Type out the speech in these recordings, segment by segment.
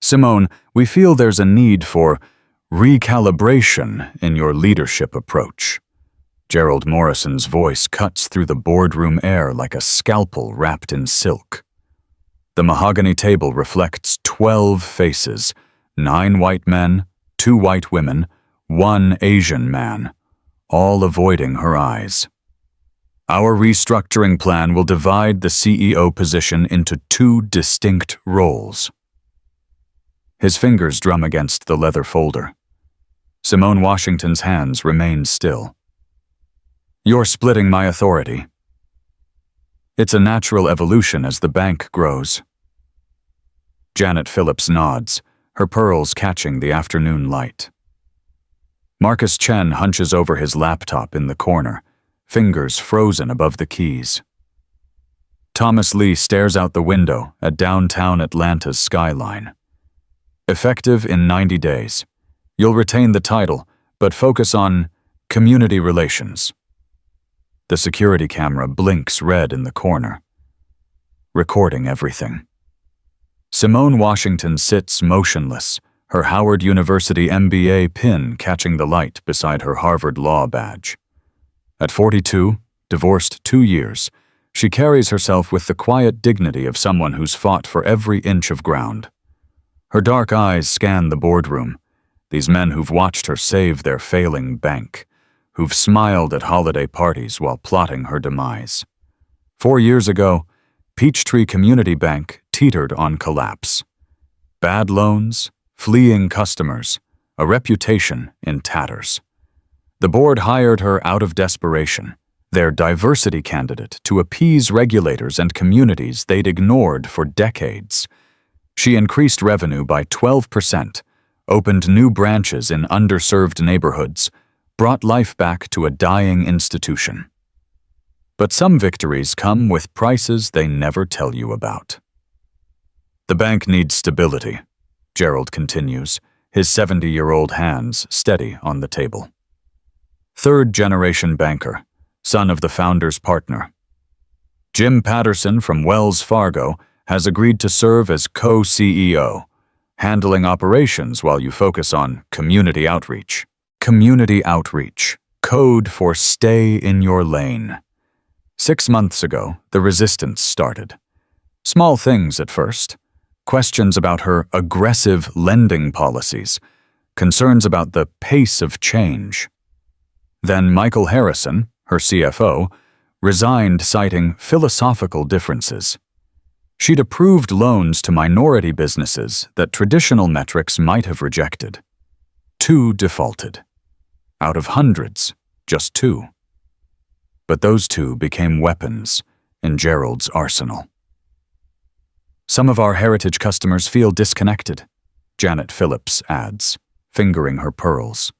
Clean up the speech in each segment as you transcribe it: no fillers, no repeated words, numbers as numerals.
Simone, we feel there's a need for recalibration in your leadership approach. Gerald Morrison's voice cuts through the boardroom air like a scalpel wrapped in silk. The mahogany table reflects 12 faces, 9 white men, 2 white women, 1 Asian man, all avoiding her eyes. Our restructuring plan will divide the CEO position into 2 distinct roles. His fingers drum against the leather folder. Simone Washington's hands remain still. You're splitting my authority. It's a natural evolution as the bank grows. Janet Phillips nods, her pearls catching the afternoon light. Marcus Chen hunches over his laptop in the corner, fingers frozen above the keys. Thomas Lee stares out the window at downtown Atlanta's skyline. Effective in 90 days. You'll retain the title, but focus on community relations. The security camera blinks red in the corner, recording everything. Simone Washington sits motionless, her Howard University MBA pin catching the light beside her Harvard Law badge. At 42, divorced 2 years, she carries herself with the quiet dignity of someone who's fought for every inch of ground. Her dark eyes scan the boardroom, these men who've watched her save their failing bank, who've smiled at holiday parties while plotting her demise. 4 years ago, Peachtree Community Bank teetered on collapse. Bad loans, fleeing customers, a reputation in tatters. The board hired her out of desperation, their diversity candidate to appease regulators and communities they'd ignored for decades. She increased revenue by 12%, opened new branches in underserved neighborhoods, brought life back to a dying institution. But some victories come with prices they never tell you about. The bank needs stability, Gerald continues, his 70-year-old hands steady on the table. Third-generation banker, son of the founder's partner. Jim Patterson from Wells Fargo has agreed to serve as co-CEO, handling operations while you focus on community outreach. Community outreach, code for stay in your lane. 6 months ago, the resistance started. Small things at first. Questions about her aggressive lending policies. Concerns about the pace of change. Then Michael Harrison, her CFO, resigned citing philosophical differences. She'd approved loans to minority businesses that traditional metrics might have rejected. 2 defaulted. Out of hundreds, just 2. But those 2 became weapons in Gerald's arsenal. Some of our heritage customers feel disconnected, Janet Phillips adds, fingering her pearls,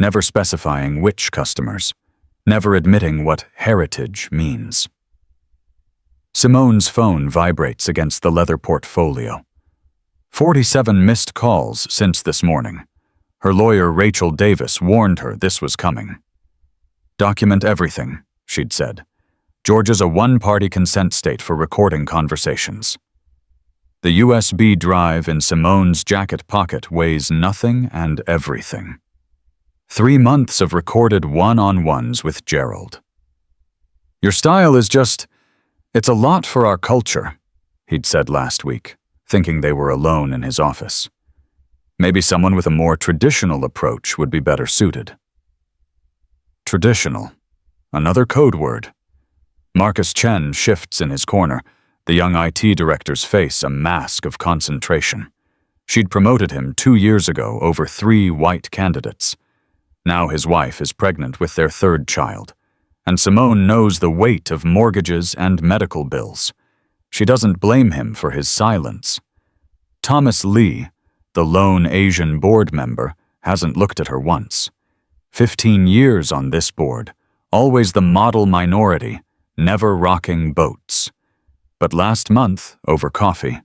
never specifying which customers, never admitting what heritage means. Simone's phone vibrates against the leather portfolio. 47 missed calls since this morning. Her lawyer, Rachel Davis, warned her this was coming. Document everything, she'd said. Georgia's a one-party consent state for recording conversations. The USB drive in Simone's jacket pocket weighs nothing and everything. 3 months of recorded one-on-ones with Gerald. Your style is just, it's a lot for our culture, he'd said last week, thinking they were alone in his office. Maybe someone with a more traditional approach would be better suited. Traditional. Another code word. Marcus Chen shifts in his corner, the young IT director's face a mask of concentration. She'd promoted him 2 years ago over 3 white candidates. Now his wife is pregnant with their 3rd child, and Simone knows the weight of mortgages and medical bills. She doesn't blame him for his silence. Thomas Lee, the lone Asian board member, hasn't looked at her once. 15 years on this board, always the model minority, never rocking boats. But last month, over coffee,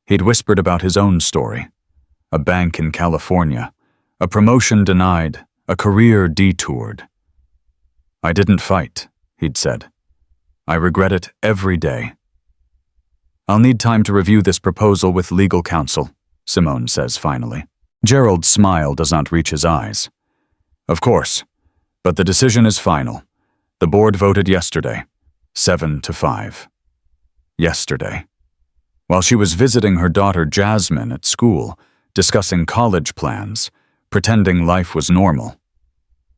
he'd whispered about his own story. A bank in California, a promotion denied, a career detoured. I didn't fight, he'd said. I regret it every day. I'll need time to review this proposal with legal counsel, Simone says finally. Gerald's smile does not reach his eyes. Of course, but the decision is final. The board voted yesterday, 7-5. Yesterday. While she was visiting her daughter Jasmine at school, discussing college plans, pretending life was normal.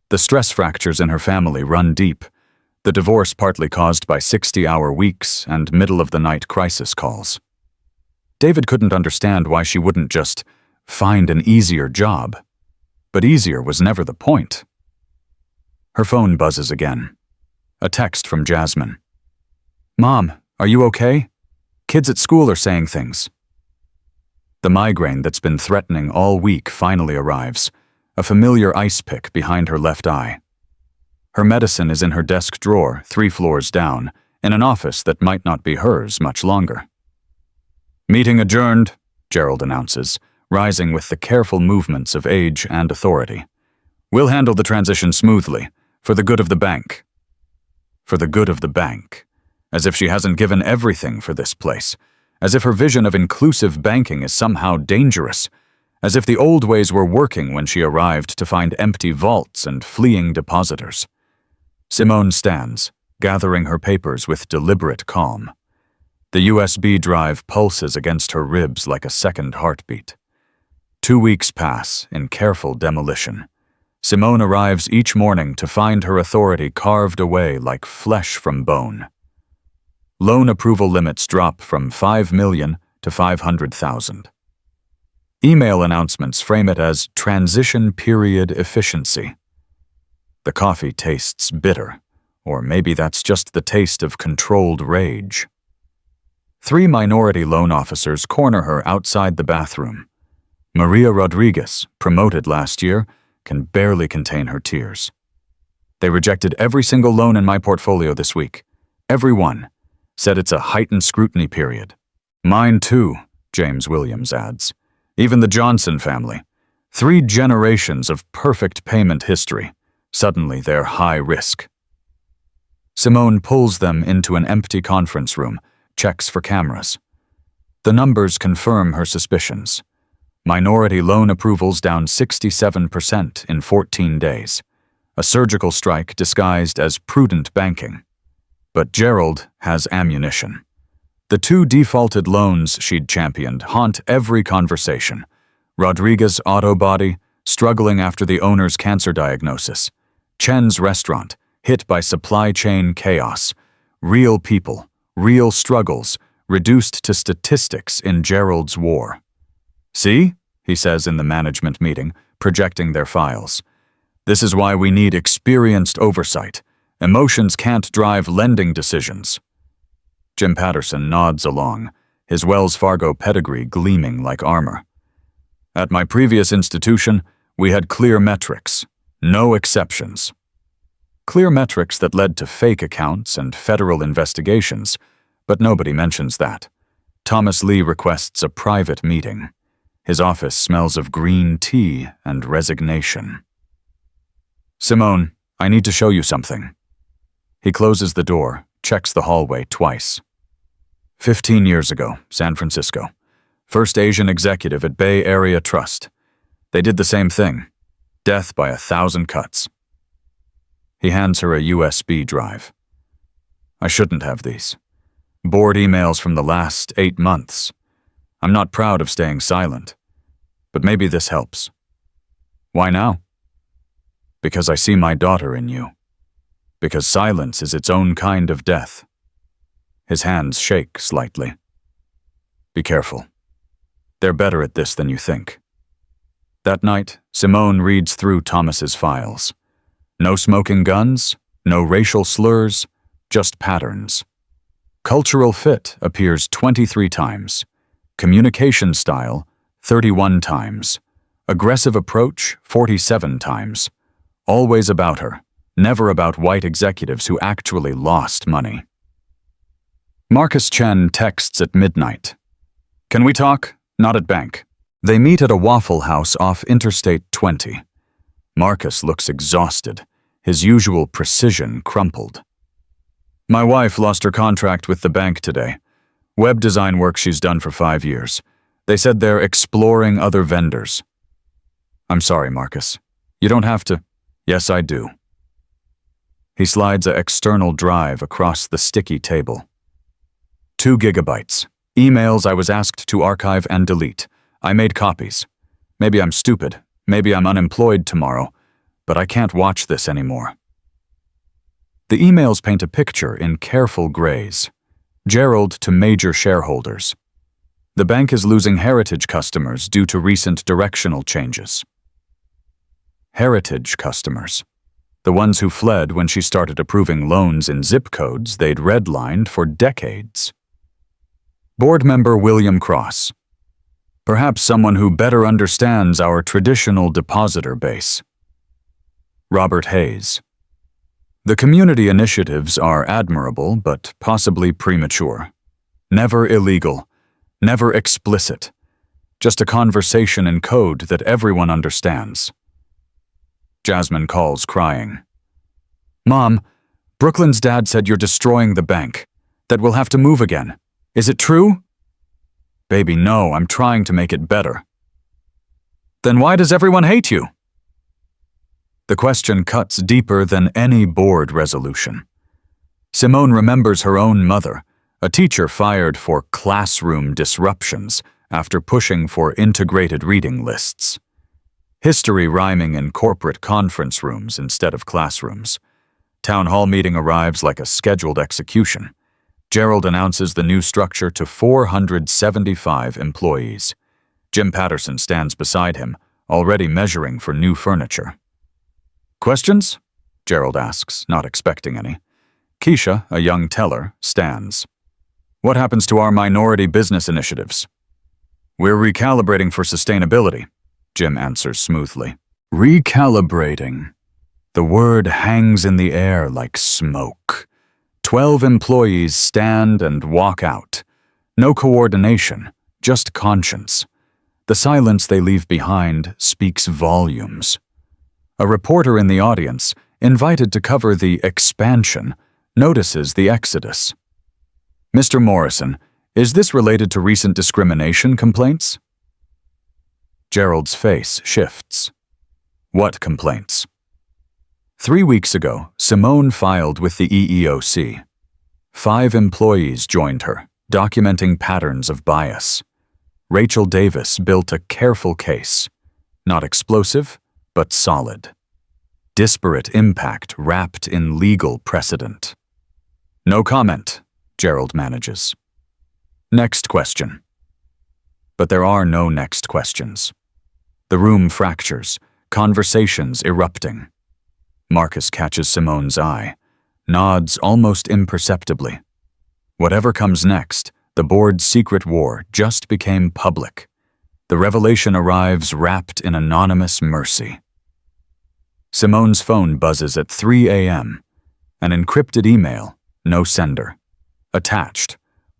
The stress fractures in her family run deep, the divorce partly caused by 60-hour weeks and middle-of-the-night crisis calls. David couldn't understand why she wouldn't just find an easier job, but easier was never the point. Her phone buzzes again. A text from Jasmine. "Mom, are you okay? Kids at school are saying things." The migraine that's been threatening all week finally arrives, a familiar ice pick behind her left eye. Her medicine is in her desk drawer, 3 floors down, in an office that might not be hers much longer. "Meeting adjourned," Gerald announces, rising with the careful movements of age and authority. "We'll handle the transition smoothly, for the good of the bank." For the good of the bank. As if she hasn't given everything for this place. As if her vision of inclusive banking is somehow dangerous. As if the old ways were working when she arrived to find empty vaults and fleeing depositors. Simone stands, gathering her papers with deliberate calm. The USB drive pulses against her ribs like a second heartbeat. 2 weeks pass in careful demolition. Simone arrives each morning to find her authority carved away like flesh from bone. Loan approval limits drop from 5 million to 500,000. Email announcements frame it as transition period efficiency. The coffee tastes bitter, or maybe that's just the taste of controlled rage. 3 minority loan officers corner her outside the bathroom. Maria Rodriguez, promoted last year, can barely contain her tears. "They rejected every single loan in my portfolio this week. Every one. Said it's a heightened scrutiny period." "Mine too," James Williams adds. "Even the Johnson family. 3 generations of perfect payment history. Suddenly they're high risk." Simone pulls them into an empty conference room, checks for cameras. The numbers confirm her suspicions. Minority loan approvals down 67% in 14 days. A surgical strike disguised as prudent banking. But Gerald has ammunition. The 2 defaulted loans she'd championed haunt every conversation. Rodriguez Auto Body, struggling after the owner's cancer diagnosis. Chen's Restaurant, hit by supply chain chaos. Real people, real struggles, reduced to statistics in Gerald's war. "See?" he says in the management meeting, projecting their files. "This is why we need experienced oversight. Emotions can't drive lending decisions." Jim Patterson nods along, his Wells Fargo pedigree gleaming like armor. "At my previous institution, we had clear metrics. No exceptions." Clear metrics that led to fake accounts and federal investigations, but nobody mentions that. Thomas Lee requests a private meeting. His office smells of green tea and resignation. "Simone, I need to show you something." He closes the door, checks the hallway twice. 15 years ago, San Francisco. First Asian executive at Bay Area Trust. They did the same thing. Death by 1,000 cuts. He hands her a USB drive. "I shouldn't have these. Board emails from the last 8 months. I'm not proud of staying silent. But maybe this helps." "Why now?" "Because I see my daughter in you. Because silence is its own kind of death." His hands shake slightly. "Be careful. They're better at this than you think." That night, Simone reads through Thomas's files. No smoking guns, no racial slurs, just patterns. Cultural fit appears 23 times. Communication style, 31 times. Aggressive approach, 47 times. Always about her, never about white executives who actually lost money. Marcus Chen texts at midnight. "Can we talk? Not at bank." They meet at a Waffle House off Interstate 20. Marcus looks exhausted, his usual precision crumpled. "My wife lost her contract with the bank today. Web design work she's done for 5 years. They said they're exploring other vendors. I'm sorry, Marcus. You don't have to. Yes, I do. He slides an external drive across the sticky table. 2 gigabytes. Emails I was asked to archive and delete. I made copies. Maybe I'm stupid. Maybe I'm unemployed tomorrow. But I can't watch this anymore. The emails paint a picture in careful grays. Gerald to major shareholders. The bank is losing heritage customers due to recent directional changes. Heritage customers. The ones who fled when she started approving loans in zip codes they'd redlined for decades. Board member William Cross. Perhaps someone who better understands our traditional depositor base. Robert Hayes. The community initiatives are admirable, but possibly premature. Never illegal, never explicit. Just a conversation in code that everyone understands. Jasmine calls, crying. Mom, Brooklyn's dad said you're destroying the bank, that we'll have to move again. Is it true? Baby, no, I'm trying to make it better. Then why does everyone hate you? The question cuts deeper than any board resolution. Simone remembers her own mother, a teacher fired for classroom disruptions after pushing for integrated reading lists. History rhyming in corporate conference rooms instead of classrooms. Town hall meeting arrives like a scheduled execution. Gerald announces the new structure to 475 employees. Jim Patterson stands beside him, already measuring for new furniture. Questions? Gerald asks, not expecting any. Keisha, a young teller, stands. What happens to our minority business initiatives? We're recalibrating for sustainability, Jim answers smoothly. Recalibrating. The word hangs in the air like smoke. 12 employees stand and walk out. No coordination, just conscience. The silence they leave behind speaks volumes. A reporter in the audience, invited to cover the expansion, notices the exodus. Mr. Morrison, is this related to recent discrimination complaints? Gerald's face shifts. What complaints? 3 weeks ago, Simone filed with the EEOC. 5 employees joined her, documenting patterns of bias. Rachel Davis built a careful case. Not explosive, but solid. Disparate impact wrapped in legal precedent. No comment, Gerald manages. Next question. But there are no next questions. The room fractures, conversations erupting. Marcus catches Simone's eye, nods almost imperceptibly. Whatever comes next, the board's secret war just became public. The revelation arrives wrapped in anonymous mercy. Simone's phone buzzes at 3 a.m. An encrypted email, no sender. Attached,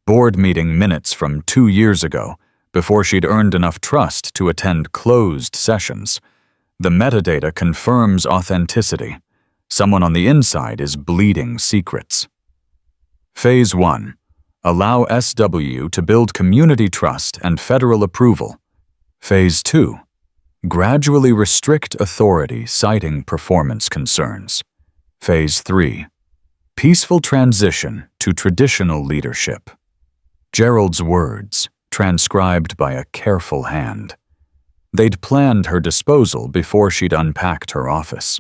board meeting minutes from 2 years ago, before she'd earned enough trust to attend closed sessions. The metadata confirms authenticity. Someone on the inside is bleeding secrets. Phase 1. Allow SW to build community trust and federal approval. Phase 2. Gradually restrict authority citing performance concerns. Phase 3. Peaceful transition to traditional leadership. Gerald's words, transcribed by a careful hand. They'd planned her disposal before she'd unpacked her office.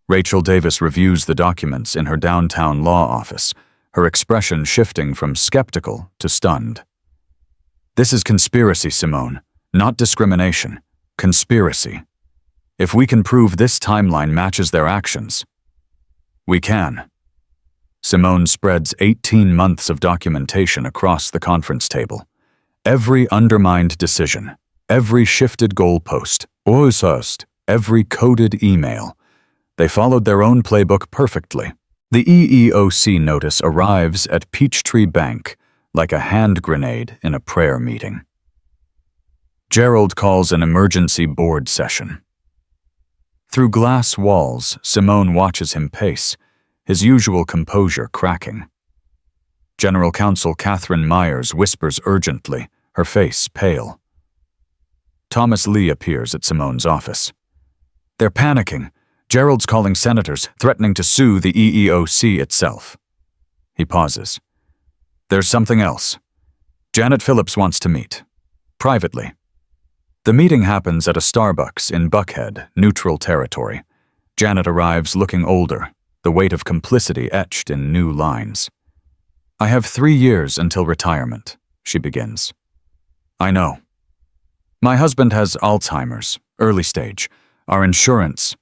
Rachel Davis reviews the documents in her downtown law office, her expression shifting from skeptical to stunned. This is conspiracy, Simone, not discrimination. Conspiracy. If we can prove this timeline matches their actions. We can. Simone spreads 18 months of documentation across the conference table. Every undermined decision, every shifted goalpost, every coded email. They followed their own playbook perfectly. The EEOC notice arrives at Peachtree Bank like a hand grenade in a prayer meeting. Gerald calls an emergency board session. Through glass walls, Simone watches him pace, his usual composure cracking. General Counsel Catherine Myers whispers urgently, her face pale. Thomas Lee appears at Simone's office. They're panicking. Gerald's calling senators, threatening to sue the EEOC itself. He pauses. There's something else. Janet Phillips wants to meet. Privately. The meeting happens at a Starbucks in Buckhead, neutral territory. Janet arrives looking older, the weight of complicity etched in new lines. I have 3 years until retirement, she begins. I know. My husband has Alzheimer's, early stage. Our insurance.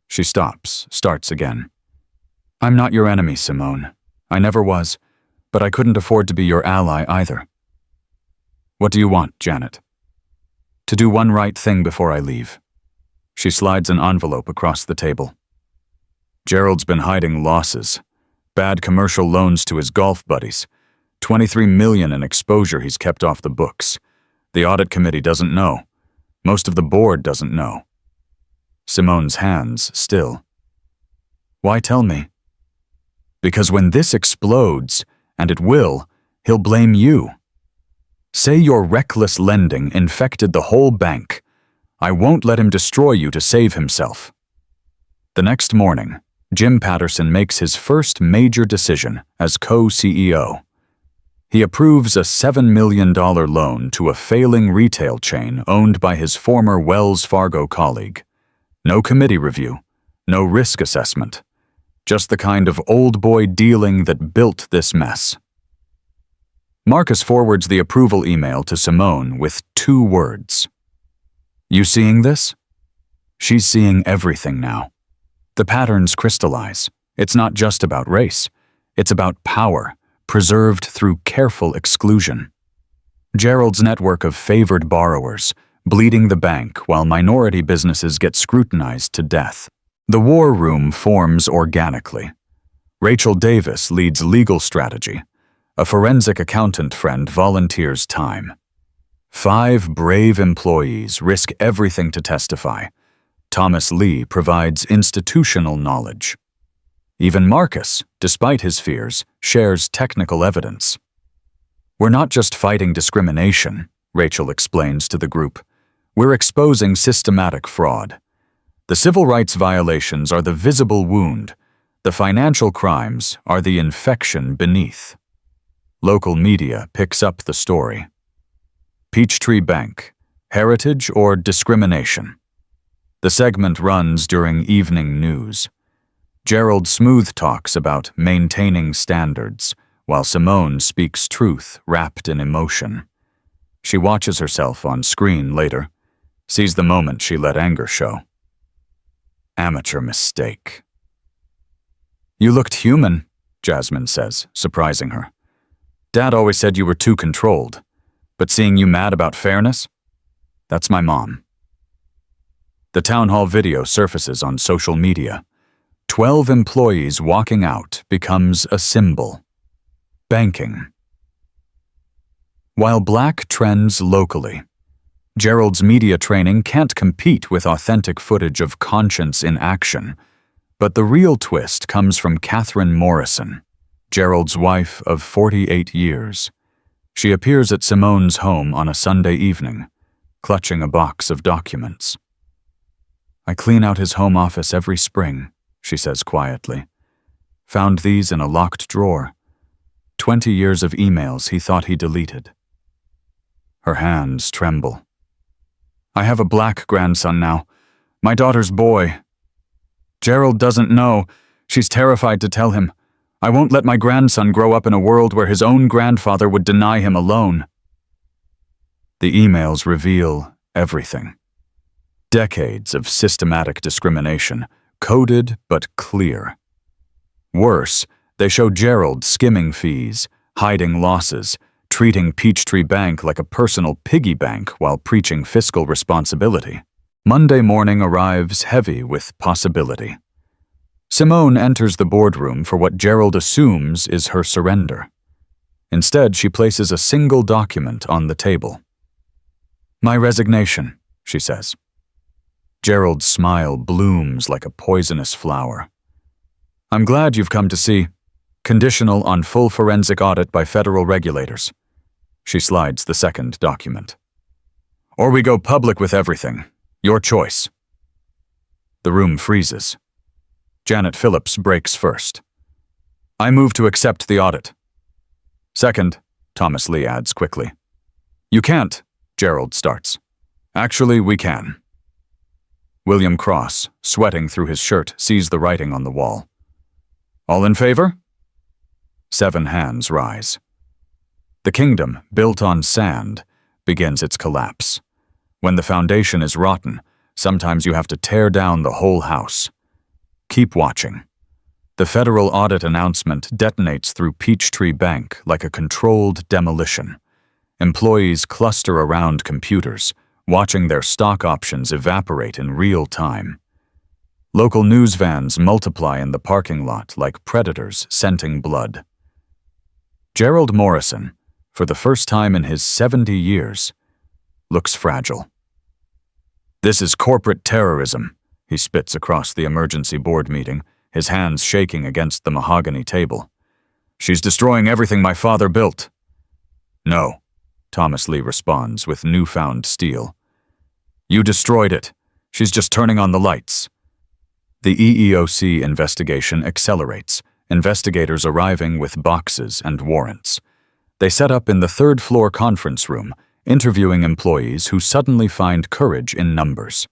She stops, starts again. I'm not your enemy, Simone. I never was, but I couldn't afford to be your ally either. What do you want, Janet? To do one right thing before I leave. She slides an envelope across the table. Gerald's been hiding losses. Bad commercial loans to his golf buddies. $23 million in exposure he's kept off the books. The audit committee doesn't know. Most of the board doesn't know. Simone's hands still. Why tell me? Because when this explodes, and it will, he'll blame you. Say your reckless lending infected the whole bank. I won't let him destroy you to save himself. The next morning, Jim Patterson makes his first major decision as co-CEO. He approves a $7 million loan to a failing retail chain owned by his former Wells Fargo colleague. No committee review, no risk assessment. Just the kind of old boy dealing that built this mess. Marcus forwards the approval email to Simone with 2 words. You seeing this? She's seeing everything now. The patterns crystallize. It's not just about race. It's about power, preserved through careful exclusion. Gerald's network of favored borrowers, bleeding the bank while minority businesses get scrutinized to death. The war room forms organically. Rachel Davis leads legal strategy. A forensic accountant friend volunteers time. 5 brave employees risk everything to testify. Thomas Lee provides institutional knowledge. Even Marcus, despite his fears, shares technical evidence. We're not just fighting discrimination, Rachel explains to the group. We're exposing systematic fraud. The civil rights violations are the visible wound. The financial crimes are the infection beneath. Local media picks up the story. Peachtree Bank, heritage or discrimination? The segment runs during evening news. Gerald smooth talks about maintaining standards, while Simone speaks truth wrapped in emotion. She watches herself on screen later, sees the moment she let anger show. Amateur mistake. You looked human, Jasmine says, surprising her. Dad always said you were too controlled, but seeing you mad about fairness? That's my mom. The town hall video surfaces on social media. 12 employees walking out becomes a symbol. Banking. While black trends locally, Gerald's media training can't compete with authentic footage of conscience in action, but the real twist comes from Catherine Morrison, Gerald's wife of 48 years. She appears at Simone's home on a Sunday evening, clutching a box of documents. I clean out his home office every spring, she says quietly. Found these in a locked drawer. 20 years of emails he thought he deleted. Her hands tremble. I have a black grandson now, my daughter's boy. Gerald doesn't know. She's terrified to tell him. I won't let my grandson grow up in a world where his own grandfather would deny him a loan. The emails reveal everything. Decades of systematic discrimination, coded but clear. Worse, they show Gerald skimming fees, hiding losses, treating Peachtree Bank like a personal piggy bank while preaching fiscal responsibility. Monday morning arrives heavy with possibility. Simone enters the boardroom for what Gerald assumes is her surrender. Instead, she places a single document on the table. My resignation, she says. Gerald's smile blooms like a poisonous flower. I'm glad you've come to see. Conditional on full forensic audit by federal regulators. She slides the second document. Or we go public with everything. Your choice. The room freezes. Janet Phillips breaks first. I move to accept the audit. Second, Thomas Lee adds quickly. You can't, Gerald starts. Actually, we can. William Cross, sweating through his shirt, sees the writing on the wall. All in favor? 7 hands rise. The kingdom, built on sand, begins its collapse. When the foundation is rotten, sometimes you have to tear down the whole house. Keep watching. The federal audit announcement detonates through Peachtree Bank like a controlled demolition. Employees cluster around computers, watching their stock options evaporate in real time. Local news vans multiply in the parking lot like predators scenting blood. Gerald Morrison, for the first time in his 70 years, looks fragile. This is corporate terrorism, he spits across the emergency board meeting, his hands shaking against the mahogany table. She's destroying everything my father built. No, Thomas Lee responds with newfound steel. You destroyed it. She's just turning on the lights. The EEOC investigation accelerates, investigators arriving with boxes and warrants. They set up in the 3rd floor conference room, interviewing employees who suddenly find courage in numbers.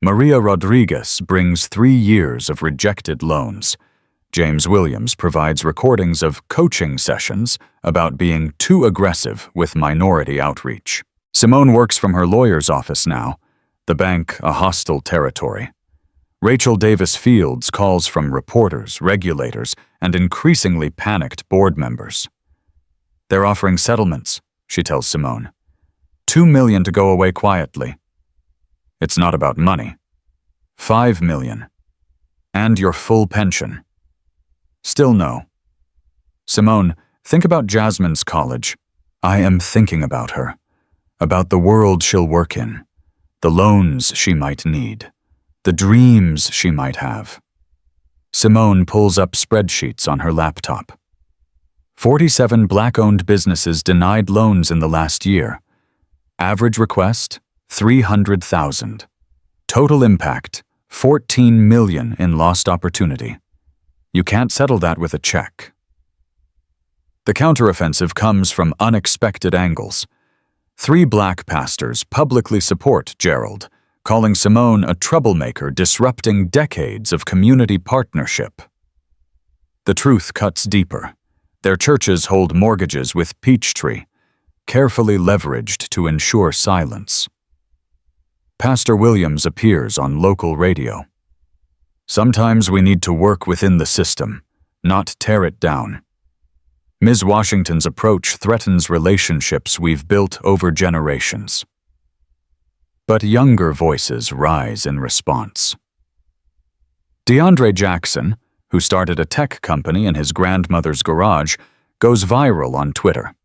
Maria Rodriguez brings 3 years of rejected loans. James Williams provides recordings of coaching sessions about being too aggressive with minority outreach. Simone works from her lawyer's office now, the bank a hostile territory. Rachel Davis Fields calls from reporters, regulators, and increasingly panicked board members. They're offering settlements, she tells Simone. $2 million to go away quietly. It's not about money. $5 million. And your full pension. Still no. Simone, think about Jasmine's college. I am thinking about her. About the world she'll work in. The loans she might need. The dreams she might have. Simone pulls up spreadsheets on her laptop. 47 Black-owned businesses denied loans in the last year. Average request, $300,000. Total impact, $14 million in lost opportunity. You can't settle that with a check. The counteroffensive comes from unexpected angles. 3 Black pastors publicly support Gerald, calling Simone a troublemaker disrupting decades of community partnership. The truth cuts deeper. Their churches hold mortgages with Peachtree, carefully leveraged to ensure silence. Pastor Williams appears on local radio. Sometimes we need to work within the system, not tear it down. Ms. Washington's approach threatens relationships we've built over generations. But younger voices rise in response. DeAndre Jackson, who started a tech company in his grandmother's garage, goes viral on Twitter.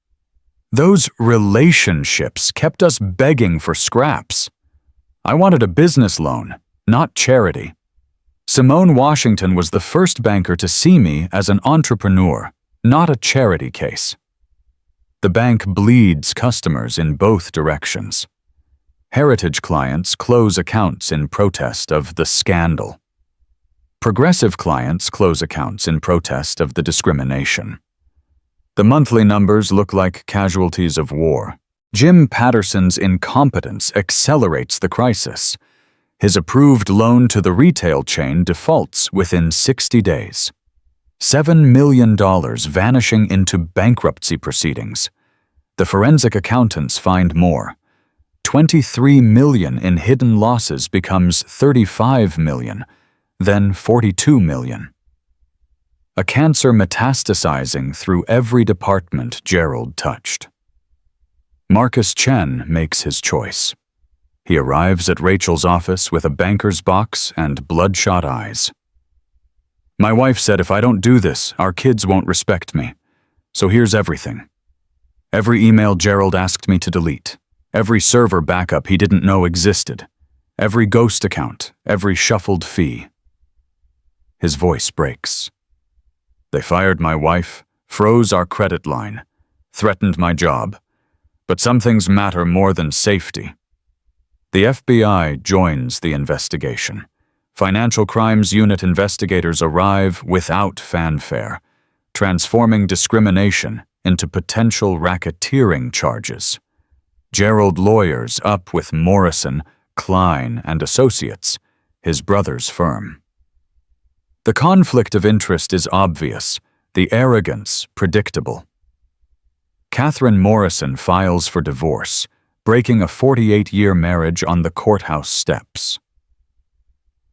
Those relationships kept us begging for scraps. I wanted a business loan, not charity. Simone Washington was the first banker to see me as an entrepreneur, not a charity case. The bank bleeds customers in both directions. Heritage clients close accounts in protest of the scandal. Progressive clients close accounts in protest of the discrimination. The monthly numbers look like casualties of war. Jim Patterson's incompetence accelerates the crisis. His approved loan to the retail chain defaults within 60 days. $7 million vanishing into bankruptcy proceedings. The forensic accountants find more. $23 million in hidden losses becomes $35 million, then $42 million. A cancer metastasizing through every department Gerald touched. Marcus Chen makes his choice. He arrives at Rachel's office with a banker's box and bloodshot eyes. My wife said if I don't do this, our kids won't respect me. So here's everything. Every email Gerald asked me to delete. Every server backup he didn't know existed. Every ghost account, every shuffled fee. His voice breaks. They fired my wife, froze our credit line, threatened my job. But some things matter more than safety. The FBI joins the investigation. Financial Crimes Unit investigators arrive without fanfare, transforming discrimination into potential racketeering charges. Gerald lawyers up with Morrison, Klein, and Associates, his brother's firm. The conflict of interest is obvious, the arrogance predictable. Catherine Morrison files for divorce, breaking a 48-year marriage on the courthouse steps.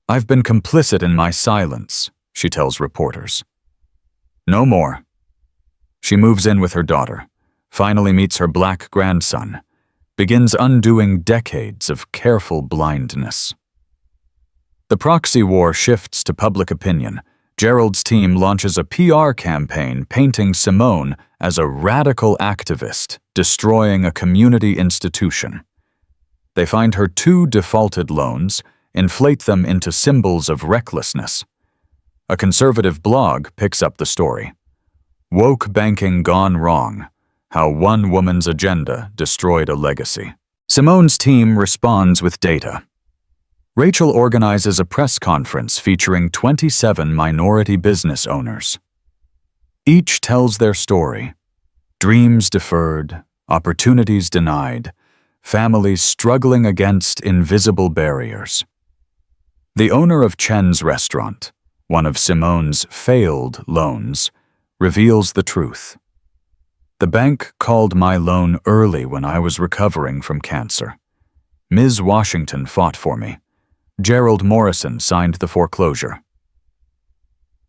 "I've been complicit in my silence," she tells reporters. "No more." She moves in with her daughter, finally meets her black grandson, begins undoing decades of careful blindness. The proxy war shifts to public opinion. Gerald's team launches a PR campaign painting Simone as a radical activist destroying a community institution. They find her 2 defaulted loans, inflate them into symbols of recklessness. A conservative blog picks up the story. "Woke banking gone wrong. How one woman's agenda destroyed a legacy." Simone's team responds with data. Rachel organizes a press conference featuring 27 minority business owners. Each tells their story. Dreams deferred, opportunities denied, families struggling against invisible barriers. The owner of Chen's restaurant, one of Simone's failed loans, reveals the truth. "The bank called my loan early when I was recovering from cancer. Ms. Washington fought for me. Gerald Morrison signed the foreclosure."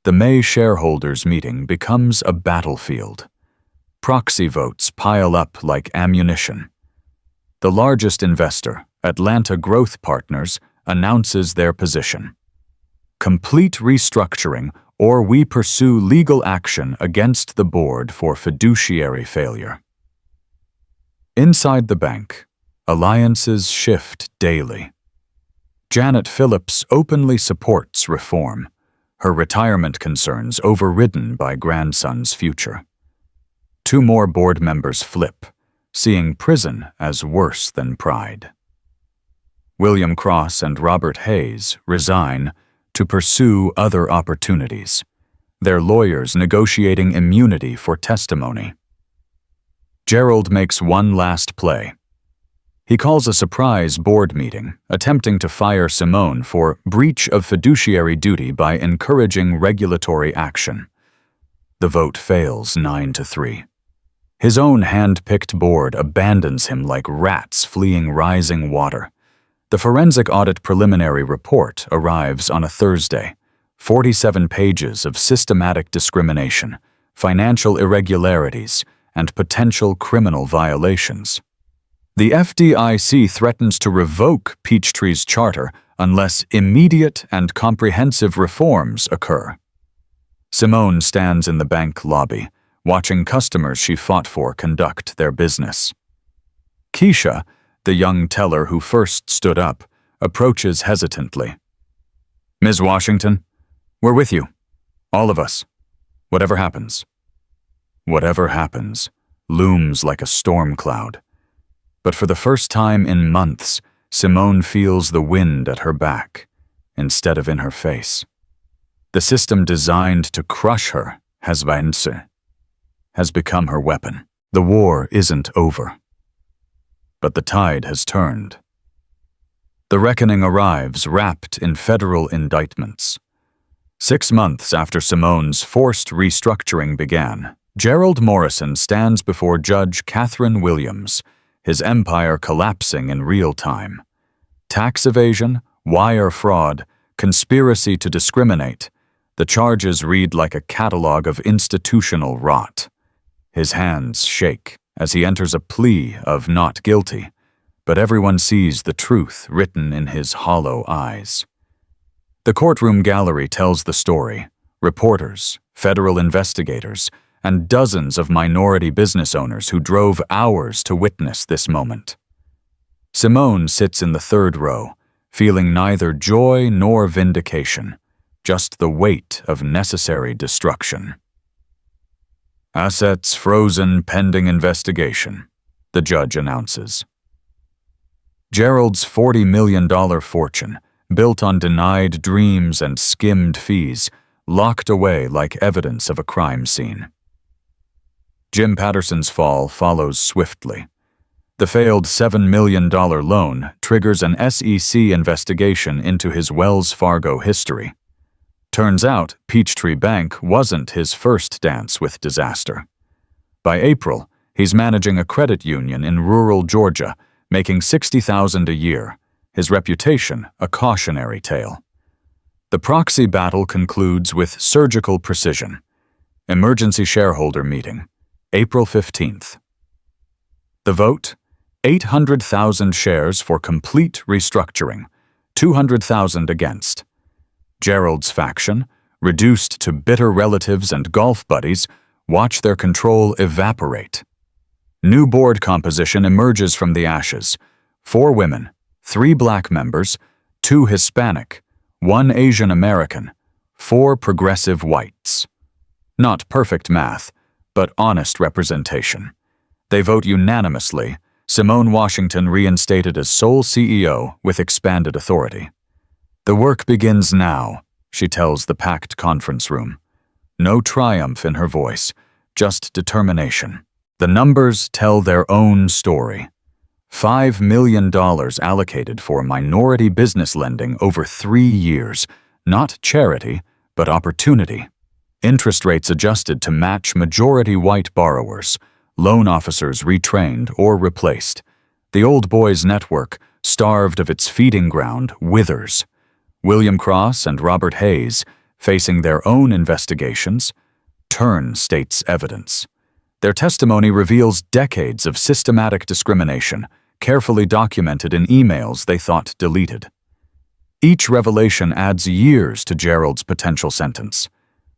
The May shareholders' meeting becomes a battlefield. Proxy votes pile up like ammunition. The largest investor, Atlanta Growth Partners, announces their position. "Complete restructuring, or we pursue legal action against the board for fiduciary failure." Inside the bank, alliances shift daily. Janet Phillips openly supports reform, her retirement concerns overridden by grandson's future. 2 more board members flip, seeing prison as worse than pride. William Cross and Robert Hayes resign to pursue other opportunities, their lawyers negotiating immunity for testimony. Gerald makes one last play. He calls a surprise board meeting, attempting to fire Simone for breach of fiduciary duty by encouraging regulatory action. The vote fails 9-3. His own hand-picked board abandons him like rats fleeing rising water. The forensic audit preliminary report arrives on a Thursday. 47 pages of systematic discrimination, financial irregularities, and potential criminal violations. The FDIC threatens to revoke Peachtree's charter unless immediate and comprehensive reforms occur. Simone stands in the bank lobby, watching customers she fought for conduct their business. Keisha, the young teller who first stood up, approaches hesitantly. "Ms. Washington, we're with you. All of us. Whatever happens." Whatever happens looms like a storm cloud. But for the first time in months, Simone feels the wind at her back, instead of in her face. The system designed to crush her has become her weapon. The war isn't over. But the tide has turned. The reckoning arrives wrapped in federal indictments. 6 months after Simone's forced restructuring began, Gerald Morrison stands before Judge Catherine Williams, his empire collapsing in real time. Tax evasion, wire fraud, conspiracy to discriminate. The charges read like a catalog of institutional rot. His hands shake as he enters a plea of not guilty, but everyone sees the truth written in his hollow eyes. The courtroom gallery tells the story. Reporters, federal investigators, and dozens of minority business owners who drove hours to witness this moment. Simone sits in the 3rd row, feeling neither joy nor vindication, just the weight of necessary destruction. "Assets frozen pending investigation," the judge announces. Gerald's $40 million fortune, built on denied dreams and skimmed fees, locked away like evidence of a crime scene. Jim Patterson's fall follows swiftly. The failed $7 million loan triggers an SEC investigation into his Wells Fargo history. Turns out Peachtree Bank wasn't his first dance with disaster. By April, he's managing a credit union in rural Georgia, making $60,000 a year, his reputation a cautionary tale. The proxy battle concludes with surgical precision. Emergency shareholder meeting, April 15th. The vote? 800,000 shares for complete restructuring, 200,000 against. Gerald's faction, reduced to bitter relatives and golf buddies, watch their control evaporate. New board composition emerges from the ashes. 4 women, 3 black members, 2 Hispanic, 1 Asian American, 4 progressive whites. Not perfect math, but honest representation. They vote unanimously. Simone Washington reinstated as sole CEO with expanded authority. The work begins now, she tells the packed conference room. No triumph in her voice, just determination. The numbers tell their own story. $5 million allocated for minority business lending over 3 years, not charity, but opportunity. Interest rates adjusted to match majority white borrowers, loan officers retrained or replaced. The old boys network, starved of its feeding ground, withers. William Cross and Robert Hayes, facing their own investigations, turn state's evidence. Their testimony reveals decades of systematic discrimination, carefully documented in emails they thought deleted. Each revelation adds years to Gerald's potential sentence,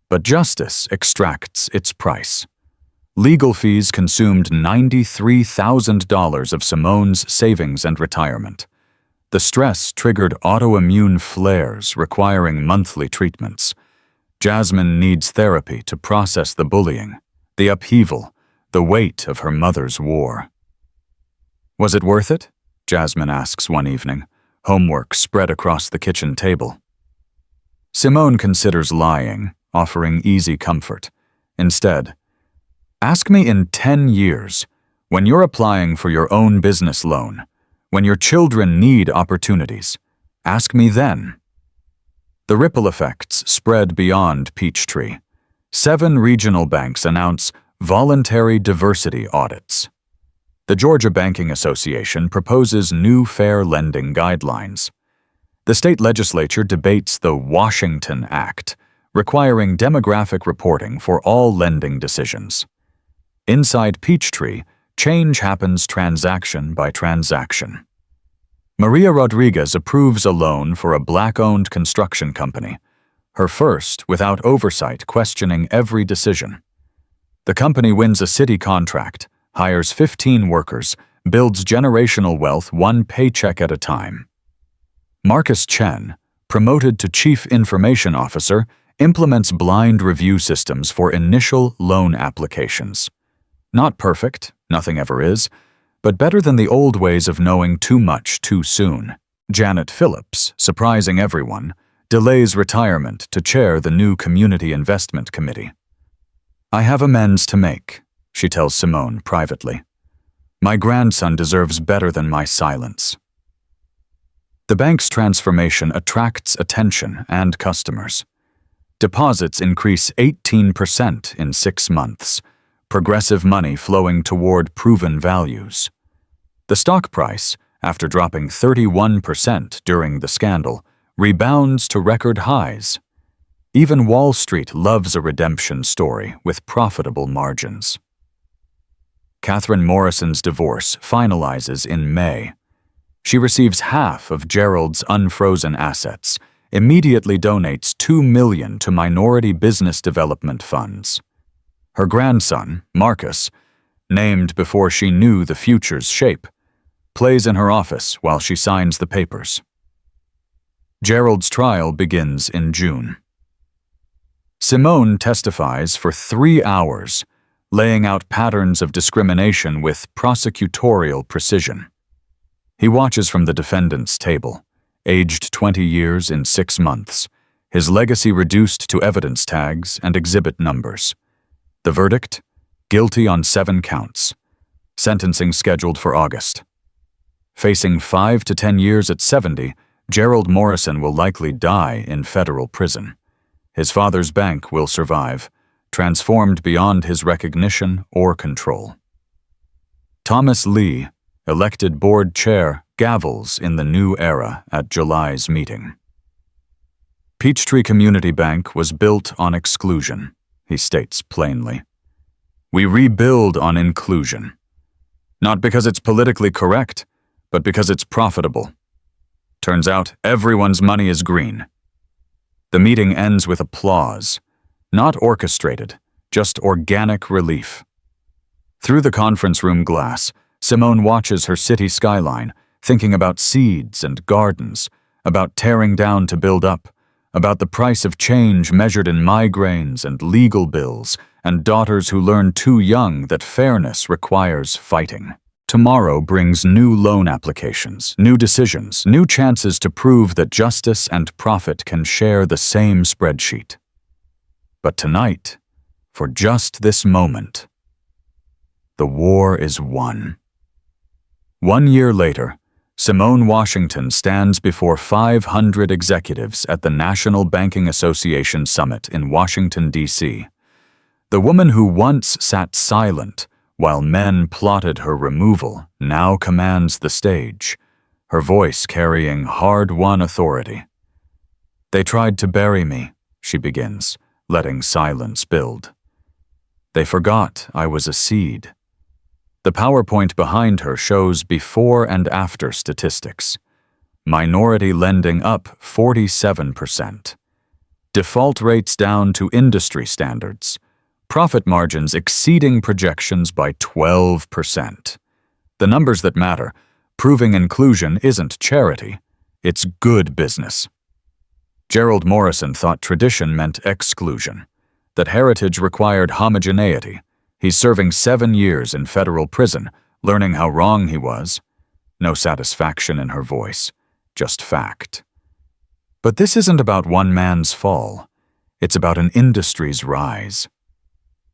but justice extracts its price. Legal fees consumed $93,000 of Simone's savings and retirement. The stress triggered autoimmune flares requiring monthly treatments. Jasmine needs therapy to process the bullying, the upheaval, the weight of her mother's war. Was it worth it? Jasmine asks one evening, homework spread across the kitchen table. Simone considers lying, offering easy comfort. Instead, ask me in 10 years, when you're applying for your own business loan, when your children need opportunities. Ask me then. The ripple effects spread beyond Peachtree. 7 regional banks announce voluntary diversity audits. The Georgia Banking Association proposes new fair lending guidelines. The state legislature debates the Washington Act, requiring demographic reporting for all lending decisions. Inside Peachtree, change happens transaction by transaction. Maria Rodriguez approves a loan for a black-owned construction company, her first without oversight questioning every decision. The company wins a city contract, hires 15 workers, builds generational wealth one paycheck at a time. Marcus Chen, promoted to Chief Information Officer, implements blind review systems for initial loan applications. Not perfect, nothing ever is, but better than the old ways of knowing too much too soon. Janet Phillips, surprising everyone, delays retirement to chair the new Community Investment Committee. I have amends to make, she tells Simone privately. My grandson deserves better than my silence. The bank's transformation attracts attention and customers. Deposits increase 18% in 6 months, progressive money flowing toward proven values. The stock price, after dropping 31% during the scandal, rebounds to record highs. Even Wall Street loves a redemption story with profitable margins. Catherine Morrison's divorce finalizes in May. She receives half of Gerald's unfrozen assets, immediately donates $2 million to minority business development funds. Her grandson, Marcus, named before she knew the future's shape, plays in her office while she signs the papers. Gerald's trial begins in June. Simone testifies for 3 hours, laying out patterns of discrimination with prosecutorial precision. He watches from the defendant's table, aged 20 years in 6 months, his legacy reduced to evidence tags and exhibit numbers. The verdict? Guilty on 7 counts. Sentencing scheduled for August. Facing 5 to 10 years at 70, Gerald Morrison will likely die in federal prison. His father's bank will survive, transformed beyond his recognition or control. Thomas Lee, elected board chair, gavels in the new era at July's meeting. Peachtree Community Bank was built on exclusion, he states plainly. We rebuild on inclusion. Not because it's politically correct, but because it's profitable. Turns out everyone's money is green. The meeting ends with applause, not orchestrated, just organic relief. Through the conference room glass, Simone watches her city skyline, thinking about seeds and gardens, about tearing down to build up, about the price of change measured in migraines and legal bills, and daughters who learn too young that fairness requires fighting. Tomorrow brings new loan applications, new decisions, new chances to prove that justice and profit can share the same spreadsheet. But tonight, for just this moment, the war is won. 1 year later, Simone Washington stands before 500 executives at the National Banking Association Summit in Washington, D.C. The woman who once sat silent while men plotted her removal now commands the stage, her voice carrying hard-won authority. They tried to bury me, she begins, letting silence build. They forgot I was a seed. The PowerPoint behind her shows before and after statistics. Minority lending up 47%. Default rates down to industry standards. Profit margins exceeding projections by 12%. The numbers that matter, proving inclusion isn't charity, it's good business. Gerald Morrison thought tradition meant exclusion, that heritage required homogeneity. He's serving 7 years in federal prison, learning how wrong he was. No satisfaction in her voice, just fact. But this isn't about one man's fall. It's about an industry's rise.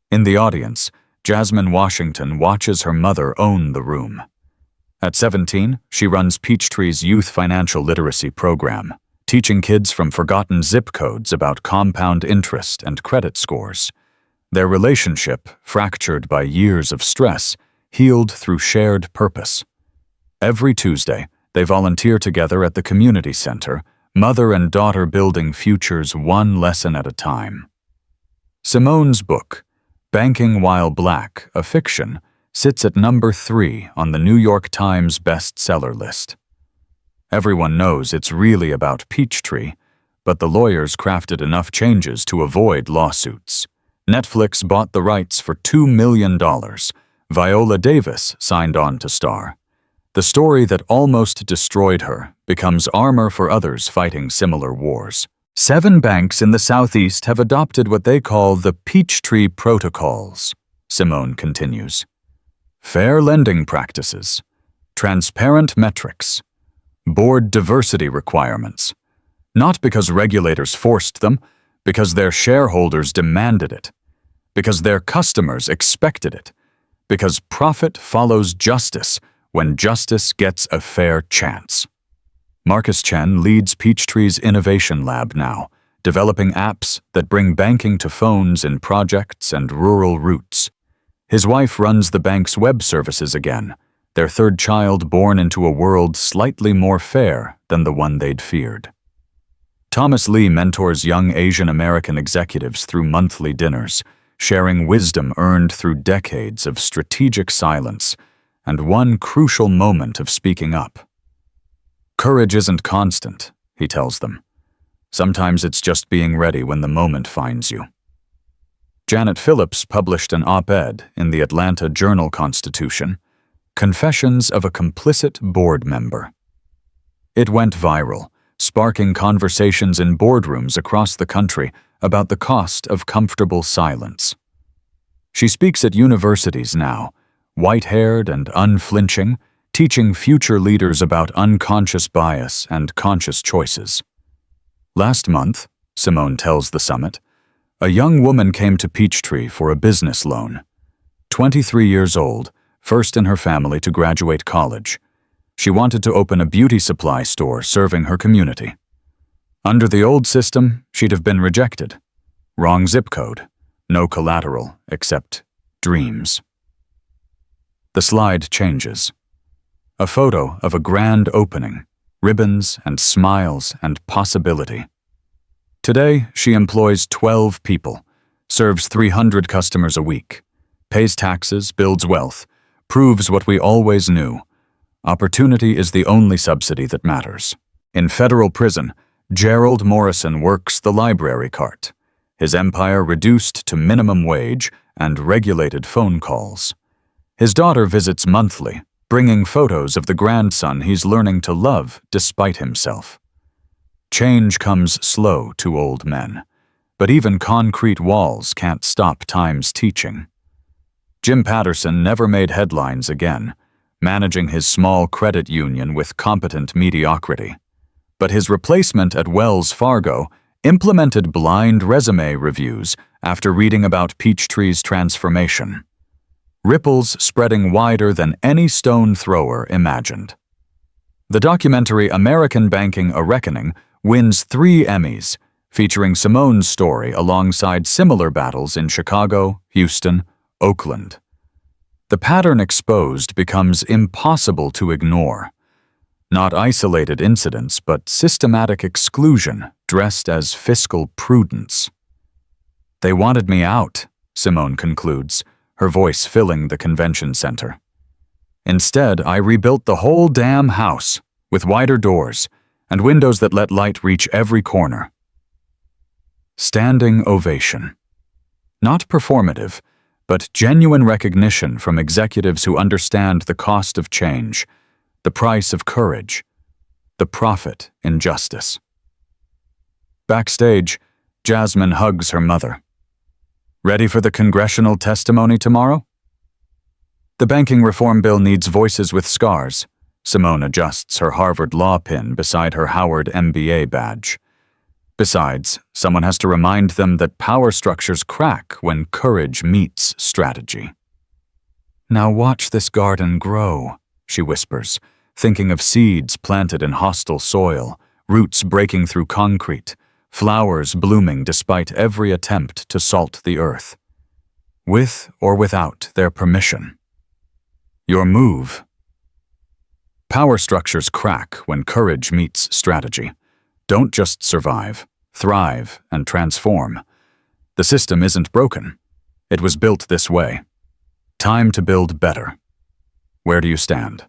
In the audience, Jasmine Washington watches her mother own the room. At 17, she runs Peachtree's Youth Financial Literacy Program, teaching kids from forgotten zip codes about compound interest and credit scores. Their relationship, fractured by years of stress, healed through shared purpose. Every Tuesday, they volunteer together at the community center, mother and daughter building futures one lesson at a time. Simone's book, Banking While Black, a fiction, sits at number 3 on the New York Times bestseller list. Everyone knows it's really about Peachtree, but the lawyers crafted enough changes to avoid lawsuits. Netflix bought the rights for $2 million. Viola Davis signed on to star. The story that almost destroyed her becomes armor for others fighting similar wars. 7 banks in the Southeast have adopted what they call the Peachtree Protocols, Simone continues. Fair lending practices, transparent metrics, board diversity requirements. Not because regulators forced them, because their shareholders demanded it, because their customers expected it, because profit follows justice when justice gets a fair chance. Marcus Chen leads Peachtree's Innovation Lab now, developing apps that bring banking to phones in projects and rural routes. His wife runs the bank's web services again, their 3rd child born into a world slightly more fair than the one they'd feared. Thomas Lee mentors young Asian American executives through monthly dinners, sharing wisdom earned through decades of strategic silence and one crucial moment of speaking up. Courage isn't constant, he tells them. Sometimes it's just being ready when the moment finds you. Janet Phillips published an op-ed in the Atlanta Journal-Constitution, Confessions of a Complicit Board Member. It went viral, sparking conversations in boardrooms across the country about the cost of comfortable silence. She speaks at universities now, white-haired and unflinching, teaching future leaders about unconscious bias and conscious choices. Last month, Simone tells the summit, a young woman came to Peachtree for a business loan. 23 years old, first in her family to graduate college. She wanted to open a beauty supply store serving her community. Under the old system, she'd have been rejected. Wrong zip code, no collateral except dreams. The slide changes. A photo of a grand opening, ribbons and smiles and possibility. Today, she employs 12 people, serves 300 customers a week, pays taxes, builds wealth, proves what we always knew. Opportunity is the only subsidy that matters. In federal prison, Gerald Morrison works the library cart, his empire reduced to minimum wage and regulated phone calls. His daughter visits monthly, bringing photos of the grandson he's learning to love despite himself. Change comes slow to old men, but even concrete walls can't stop time's teaching. Jim Patterson never made headlines again, managing his small credit union with competent mediocrity. But his replacement at Wells Fargo implemented blind resume reviews after reading about Peachtree's transformation. Ripples spreading wider than any stone thrower imagined. The documentary American Banking: A Reckoning wins 3 Emmys, featuring Simone's story alongside similar battles in Chicago, Houston, Oakland. The pattern exposed becomes impossible to ignore. Not isolated incidents, but systematic exclusion dressed as fiscal prudence. They wanted me out, Simone concludes, her voice filling the convention center. Instead, I rebuilt the whole damn house, with wider doors and windows that let light reach every corner. Standing ovation. Not performative, but genuine recognition from executives who understand the cost of change, the price of courage, the profit in justice. Backstage, Jasmine hugs her mother. Ready for the congressional testimony tomorrow? The banking reform bill needs voices with scars. Simone adjusts her Harvard Law pin beside her Howard MBA badge. Besides, someone has to remind them that power structures crack when courage meets strategy. Now watch this garden grow, she whispers, thinking of seeds planted in hostile soil, roots breaking through concrete, flowers blooming despite every attempt to salt the earth. With or without their permission. Your move. Power structures crack when courage meets strategy. Don't just survive, thrive, and transform. The system isn't broken. It was built this way. Time to build better. Where do you stand?